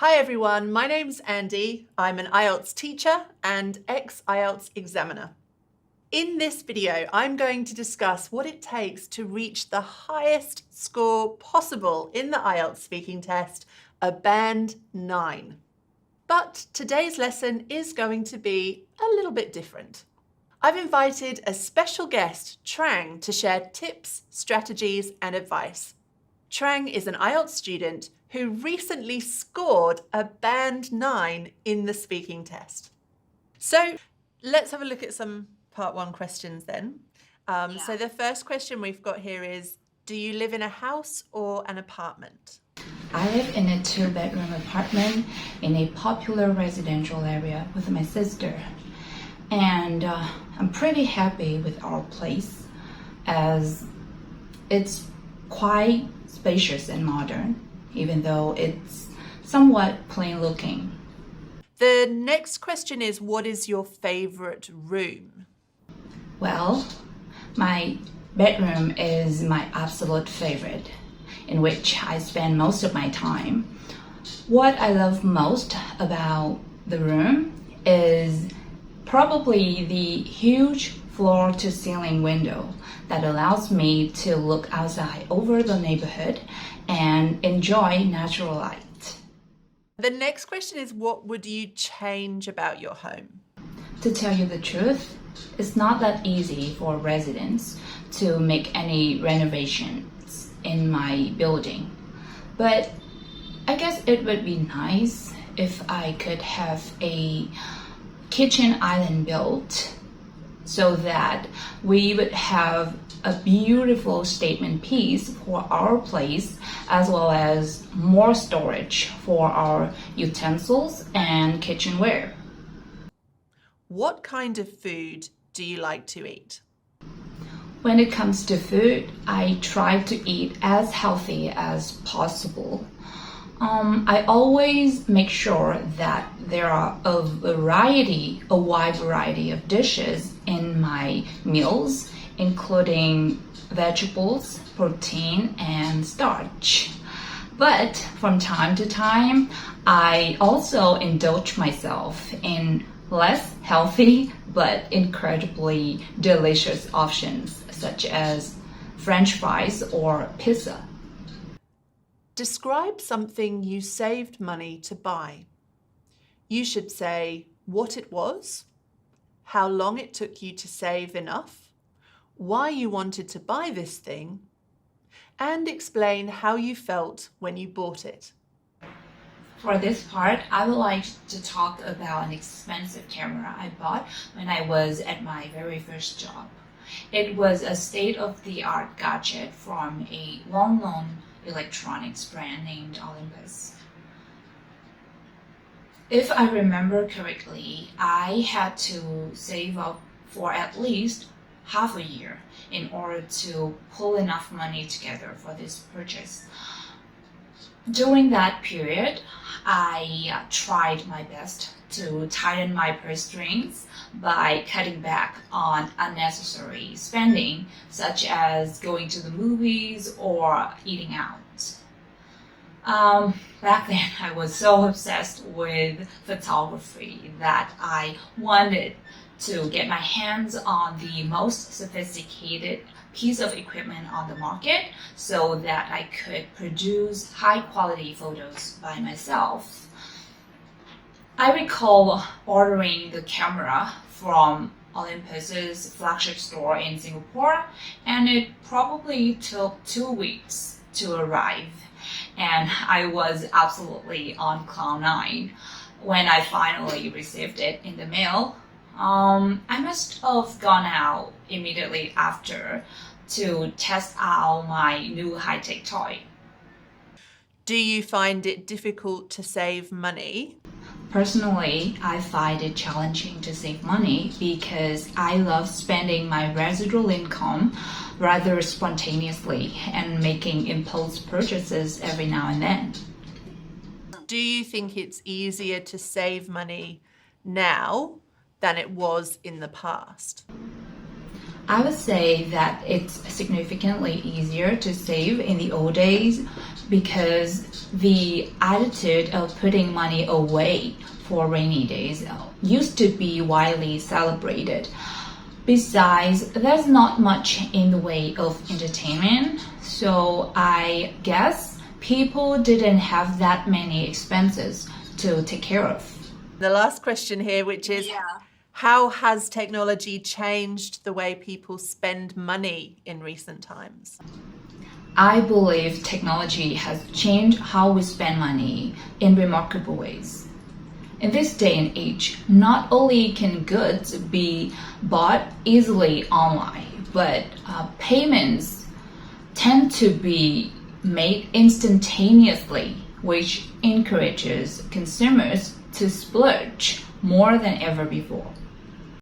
Hi everyone, my name's Andy. I'm an IELTS teacher and ex-IELTS examiner. In this video, I'm going to discuss what it takes to reach the highest score possible in the IELTS speaking test, a band 9. But today's lesson is going to be a little bit different. I've invited a special guest, Trang, to share tips, strategies and advice. Trang is an IELTS student who recently scored a band 9 in the speaking test. So let's have a look at some part 1 questions then. So the first question we've got here is, do you live in a house or an apartment? I live in a 2-bedroom apartment in a popular residential area with my sister. And I'm pretty happy with our place as it's quite spacious and modern, even though it's somewhat plain looking. The next question is, what is your favorite room? Well, my bedroom is my absolute favorite, in which I spend most of my time. What I love most about the room is probably the huge floor-to-ceiling window that allows me to look outside over the neighborhood and enjoy natural light. The next question is, what would you change about your home? To tell you the truth, it's not that easy for residents to make any renovations in my building. But I guess it would be nice if I could have a kitchen island built so that we would have a beautiful statement piece for our place, as well as more storage for our utensils and kitchenware. What kind of food do you like to eat? When it comes to food, I try to eat as healthy as possible. I always make sure that there are a wide variety of dishes in my meals, including vegetables, protein, and starch. But from time to time, I also indulge myself in less healthy but incredibly delicious options, such as French fries or pizza. Describe something you saved money to buy. You should say what it was, how long it took you to save enough, why you wanted to buy this thing, and explain how you felt when you bought it. For this part, I would like to talk about an expensive camera I bought when I was at my very first job. It was a state-of-the-art gadget from a well-known electronics brand named Olympus. If I remember correctly, I had to save up for at least half a year in order to pull enough money together for this purchase. During that period, I tried my best to tighten my purse strings by cutting back on unnecessary spending, such as going to the movies or eating out. Back then, I was so obsessed with photography that I wanted to get my hands on the most sophisticated piece of equipment on the market so that I could produce high quality photos by myself. I recall ordering the camera from Olympus's flagship store in Singapore, and it probably took 2 weeks to arrive, and I was absolutely on cloud 9 when I finally received it in the mail. I must have gone out immediately after to test out my new high-tech toy. Do you find it difficult to save money? Personally, I find it challenging to save money because I love spending my residual income rather spontaneously and making impulse purchases every now and then. Do you think it's easier to save money now than it was in the past? I would say that it's significantly easier to save in the old days because the attitude of putting money away for rainy days used to be widely celebrated. Besides, there's not much in the way of entertainment, so I guess people didn't have that many expenses to take care of. The last question here, which is, how has technology changed the way people spend money in recent times? I believe technology has changed how we spend money in remarkable ways. In this day and age, not only can goods be bought easily online, but payments tend to be made instantaneously, which encourages consumers to splurge more than ever before.